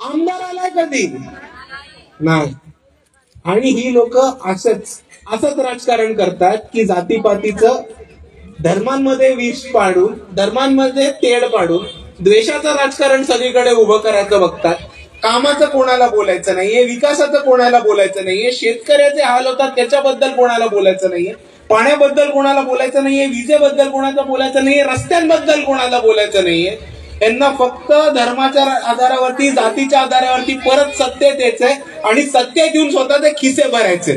आमदार आलाय कधी नाही. आणि ही लोक असंच राजकारण करतात की जातीपातीचं धर्मांमध्ये विष पाडून, धर्मांमध्ये तेढ पाडून द्वेषाचं राजकारण सगळीकडे उभं करायचं बघतात. कामाचं कोणाला बोलायचं नाहीये, विकासाचं कोणाला बोलायचं नाहीये, शेतकऱ्याचे हाल होतात त्याच्याबद्दल कोणाला बोलायचं नाहीये, पाण्याबद्दल कोणाला बोलायचं नाहीये, विजेबद्दल कोणाला बोलायचं नाहीये, रस्त्यांबद्दल कोणाला बोलायचं नाहीये. यांना फक्त धर्माच्या आधारावरती, जातीच्या आधारावरती परत सत्तेत यायचंय आणि सत्तेत येऊन स्वतःचे खिसे भरायचे.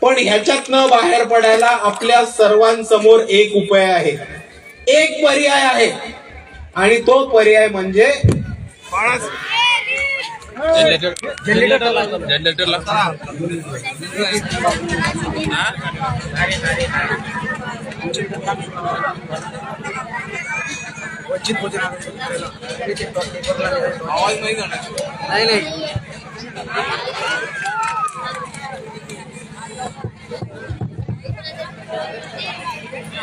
पण ह्याच्यातनं बाहेर पडायला आपल्या सर्वांसमोर एक उपाय आहे, एक पर्याय आहे, आणि तो पर्याय म्हणजे आवाज नाही जाणार.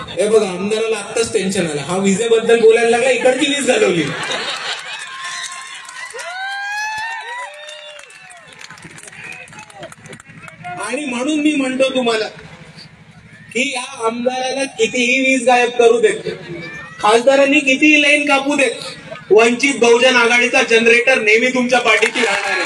हे बघा, आमदाराला आत्ताच टेन्शन आलं. हा विजेबद्दल बोलायला लागला, इकडची वीज घालवली. आणि म्हणून मी म्हणतो तुम्हाला की या आमदाराला कितीही वीज गायब करू देत, खासदारांनी कितीही लाईन कापू देत, वंचित बहुजन आघाडीचा जनरेटर नेहमी तुमच्या पाठीशी राहणार आहे.